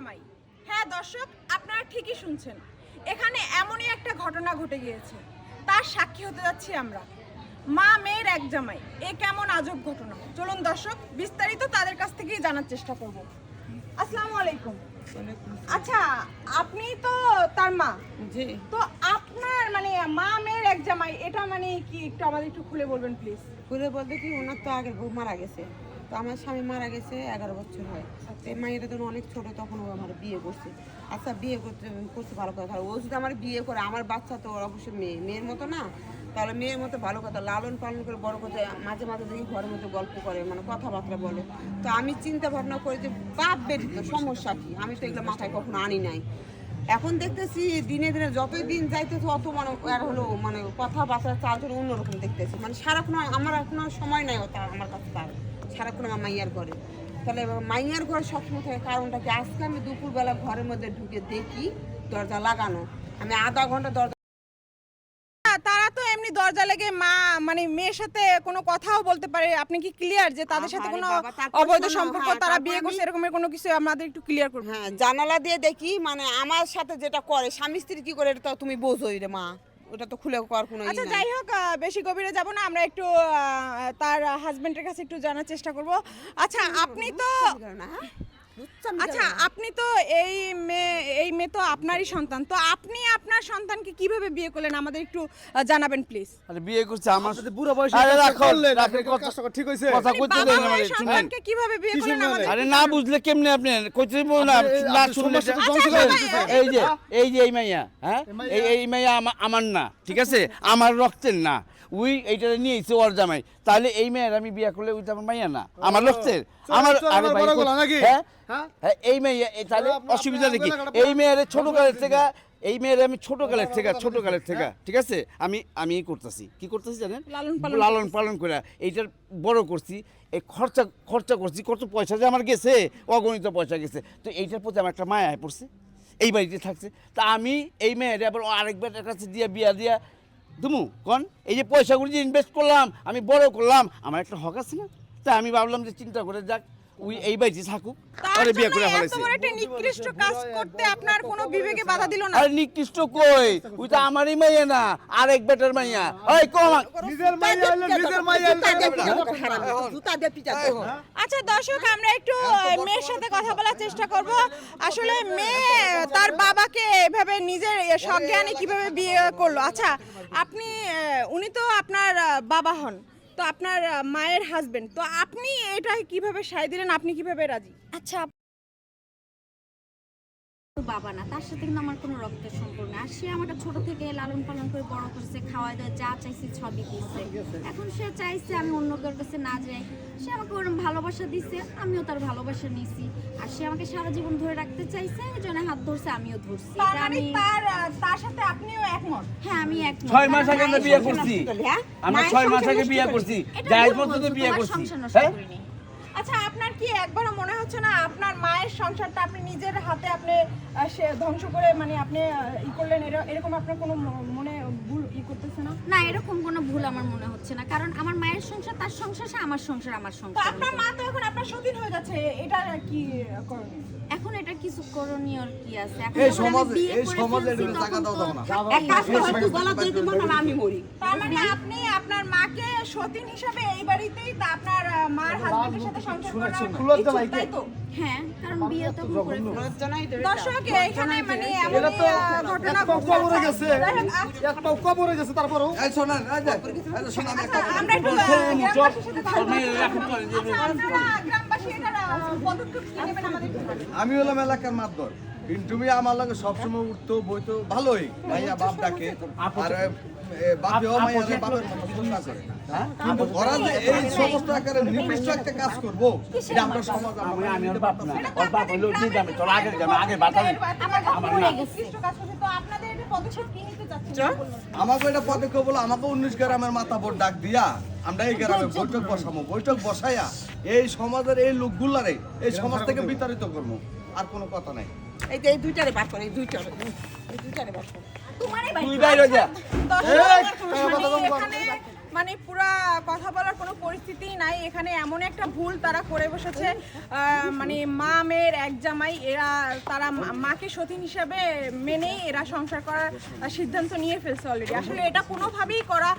জামাই। হ্যাঁ দর্শক, আপনারা ঠিকই শুনছেন, এখানে এমনই একটা ঘটনা ঘটে গিয়েছে, তার সাক্ষী হতে যাচ্ছি আমরা। মা মেয়ের এক জামাই, এ কেমন আজব ঘটনা। চলুন দর্শক, বিস্তারিত তাদের কাছ থেকেই জানার চেষ্টা করব। আসসালামু আলাইকুম। আচ্ছা, আপনি তো তার মা। জি। তো আপনার মানে মা মেয়ের এক জামাই, এটা মানে কি একটু আমাদের একটু খুলে বলবেন প্লিজ। খুলে বলতে কি, ওনার তো আগের বউ মারা গেছে, তো আমার স্বামী মারা গেছে 11 বছর হয়। এই মায়েরা তো অনেক ছোট, তখন ও আমার বিয়ে করছে। আচ্ছা, বিয়ে করতে ভালো কথা। ও যদি আমার বিয়ে করে, আমার বাচ্চা তো অবশ্যই মেয়ের মতো না, তাহলে মেয়ের মতো ভালো কথা লালন পালন করে বড় কথা। মাঝে মাঝে দেখি ঘরের মধ্যে গল্প করে, মানে কথাবার্তা বলে। তো আমি চিন্তা ভাবনা করি যে বাপ বেটি তো সমস্যা কি, আমি তো এগুলো মাথায় কখনো আনি নাই। এখন দেখতেছি দিনে দিনে যতই দিন যাইতেছে অত মানে আর হলো মানে কথাবার্তা চালচল অন্যরকম দেখতেছি। মানে সারাক্ষণ আমার এখনো সময় নাই তার আমার কাছে, তার সারাক্ষণ আমার মাইয়ার ঘরে। তাহলে মাইয়ার ঘরে সবসময় থাকে কারণটা কি, আজকে আমি দুপুরবেলা ঘরের মধ্যে ঢুকে দেখি দরজা লাগানো। আমি আধা ঘন্টা দরজা, তারা তো এমনি দরজা লেগে মা মানে মেয়ের সাথে কোনো কথাও বলতে পারে। আপনি কি ক্লিয়ার যে তাদের সাথে কোনো বাবা, তারপর অবৈধ শোনো, সম্পর্ক হ্যাঁ, তারা তারপর বিয়ে করছে, এরকমের কোনো কিছু আমাদের একটু ক্লিয়ার করবেন? হ্যাঁ, জানালা দিয়ে দেখি মানে আমার সাথে যেটা করে স্বামী স্ত্রী কি করে, এটা তো তুমি বোঝোই রে মা, ওটা তো খুলে করার কোনো আচ্ছা যাই হোক, বেশি গভীরে যাব না, আমরা একটু তার হাজবেন্ডের কাছে একটু জানার চেষ্টা করব। আচ্ছা আপনি তো আপনি তো এই মেয়ে তো আপনারই সন্তান, তো আপনি আপনার সন্তানকে কিভাবে বিয়ে করলেন আমাদের একটু জানাবেন প্লিজ। আরে বিয়ে করছে আমার সাথে বুড়ো বয়সে আরে কাজটা রাখো, করলেন, রাখো, আপনার কথা- কাজটা ঠিক হইছে? কথা কইতে বাবা দেন মায়ের আমারে, শুনেন। সন্তানকে কিভাবে বিয়ে কি করলেন শুনলেন? আমাদের আরে একটু না জানাবেন। বুঝলে কেমনে আপনি কইতে বল না, আপনি- না আপনি শুনলে সমস্যাটা যা- ধ্বংস করে এই দিতেছেন। এই যে এই মাইয়া, হ্যাঁ এই মাইয়া আমার না, ঠিক আছে, আমার রক্তের না। উই এইটা নিয়ে এসে ওর জামাই, তাহলে এই মেয়ের আমি বিয়ে করলে ওইটা আমার মাইয়া না, আমার রক্তের। আমার চোর আরে ভাই বড় গলা নাকি? হ্যাঁ হ্যাঁ? হ্যাঁ, এই মেয়ে তাহলে আপনার- অসুবিধা আপনার দেখি। এলাকাটা এই মেয়ের ছোটকালের থেকে এই মেয়ের আমি ছোটকালের থেকে ঠিক আছে, আমি করতেছি কি করতেছি জানেন, লালন পালন করে এইটার বড় করছি। এই খরচা করছি, কত পয়সা যে আমার গেছে, অগণিত পয়সা গেছে। তো এইটার প্রতি আমার একটা মায়া পড়ছে, এই বাড়িতে থাকছে। তা আমি এই মেয়ের আবার আরেকবার কাছে বিয়া দিয়া দুমু কন, এই যে পয়সাগুলো যে ইনভেস্ট করলাম, আমি বড় করলাম, আমার একটা হক আছে না। তা আমি ভাবলাম যে চিন্তা করে যাক, ওই এই বাড়িতে থাকুক, তার আরে বিয়ে করে জন্য এত ফেলাইছে। বড় একটা নিকৃষ্ট কাজ করতে আপনার কোনো বিবেকে বাধা দিল না? আরে নিকৃষ্ট কই, ওই তো আমারই মাইয়া না, আরেক বেটার মাইয়া। ওই কম নিজের মাইয়া হইলো, নিজের মাইয়া হইলো। আচ্ছা দর্শক, আমরা একটু মেয়ের সাথে কথা বলার চেষ্টা করব। আসলে মেয়ে তার বাবাকে এভাবে নিজের সজ্ঞানে কিভাবে বিয়ে করলো। আচ্ছা আপনি, উনি তো আপনার বাবা হন, তো আপনার মায়ের হাজবেন্ড, তো আপনি এটা কিভাবে সায় দিলেন, আপনি কিভাবে রাজি? আচ্ছা, বাবা না, তার সাথে কিন্তু আমার কোনো রক্তের সম্পর্ক না। আর সে আমাকে ছোট থেকে লালন পালন করে বড় করছে, খাওয়াই দেয়, যা চাইছি সবই দিচ্ছে। এখন সে চাইছে আমি অন্য কারোর কাছে না যাই, সে আমাকে ওরকম ভালোবাসা দিচ্ছে, আমিও তার ভালোবাসা নিয়েছি। আর সে আমাকে সারা জীবন ধরে রাখতে চাইছে, এই জন্য হাত ধরছে, আমিও ধরছি। তার এটা মানে আমি, তার সাথে আপনিও একমত? হ্যাঁ আমি একমত। 6 মাস আগে আমরা বিয়ে করছি, আমরা 6 মাস আগে বিয়ে করছি, যাই পর্যন্ত বিয়ে তোমার করছি। সংসার নষ্ট হ্যাঁ করিনি। আচ্ছা আপনার কি একবারও মনে হচ্ছে না আপনার মায়ের সংসারটা আপনি নিজের হাতে আপনি সে ধ্বংস করে মানে আপনি ই করলেন, এরকম আপনার কোনো মনে ভুল ই করতেছে না? না, এরকম কোনো ভুল আমার মনে হচ্ছে না, কারণ আমার মায়ের সংসার তার সংসার, সে আমার সংসার আমার তো সংসার। আপনার মা তো এখন আপনার সতীন হয়ে যাচ্ছে, এটা কি করণীয়? এখন এটা কিছু করণীয় কি আছে? এখন এই যখন আমি সমাজে- বিয়ে এই করে সমাজে ফেলছি, এটা টাকা তখন দাও তো না। থাকতেই এক কাজ হবে। করে তুই গলা ধরে দিবি না, আমি মরি। তার মানে আপনি আপনার মাকে সতীন হিসাবে এই বাড়িতেই তা আপনার মার হাজবেন্ডের সাথে সংসার করার ইচ্ছুক, তাই তো? হ্যাঁ, কারণ বিয়ে তো এখন করে ফেলছি। লজ্জা নাই তো এটা? দর্শক এখানে মানে এমন এটা তো ঘটনা এক পাও কবরে গেছে, যাই হোক, আচ্ছা, এক পাও কবরে গেছে, তারপরও আমরা একটু গ্রামবাসীর সাথে কথা বলি। আচ্ছা, আপনারা গ্রামবাসী এটার পদক্ষেপ কি নেবেন আমাদের একটু বলুন। আমি হলাম এলাকার মাতবর, কিন্তু তুমি আমার লাগে সবসময় উঠতো বইতো ভালোই, মাইয়া বাপ ডাকে, আর বাপেও মাইয়া বাপের মতো চিন্তা করে। কিন্তু ওরা যে এই সমস্ত আকারে নির্দিষ্ট একটা কাজ করবো, এটা আমরা সমাজ আমি আর বাপ না, ওর বাপ হইলো যে যাবে, চল আগে যাবে, আগে বাঁচাবে। আমার ভুলে গেছে। নির্দিষ্ট কাজ করছে, তো আপনাদের এটা পদক্ষেপ কি নিতে চাচ্ছেন? আমাকে এটা পদক্ষেপ বলো, আমাকে 19 গ্রামের মাথা বোর্ড ডাক দিয়া আমরা এই গ্রামে বৈঠক বসাবো, বৈঠক বসাইয়া এই সমাজের এই লোকগুলারে এই সমাজ থেকে বিতাড়িত করবো, আর কোনো কথা নাই। এই যে এই দুইটারে বাদ করে, এই দুইটারে বাদ করে। তোমারই তুই বাইরে যা। দর্শক, এই, মানে এখানে মানে পুরা কথা বলার কোনো পরিস্থিতিই নাই। এখানে এমন একটা ভুল তারা করে বসেছে, মানে মা মেয়ের এক জামাই, তারা মাকে সতীন হিসাবে মেনেই এরা সংসার করার সিদ্ধান্ত নিয়ে ফেলছে অলরেডি। আসলে এটা কোনোভাবেই করা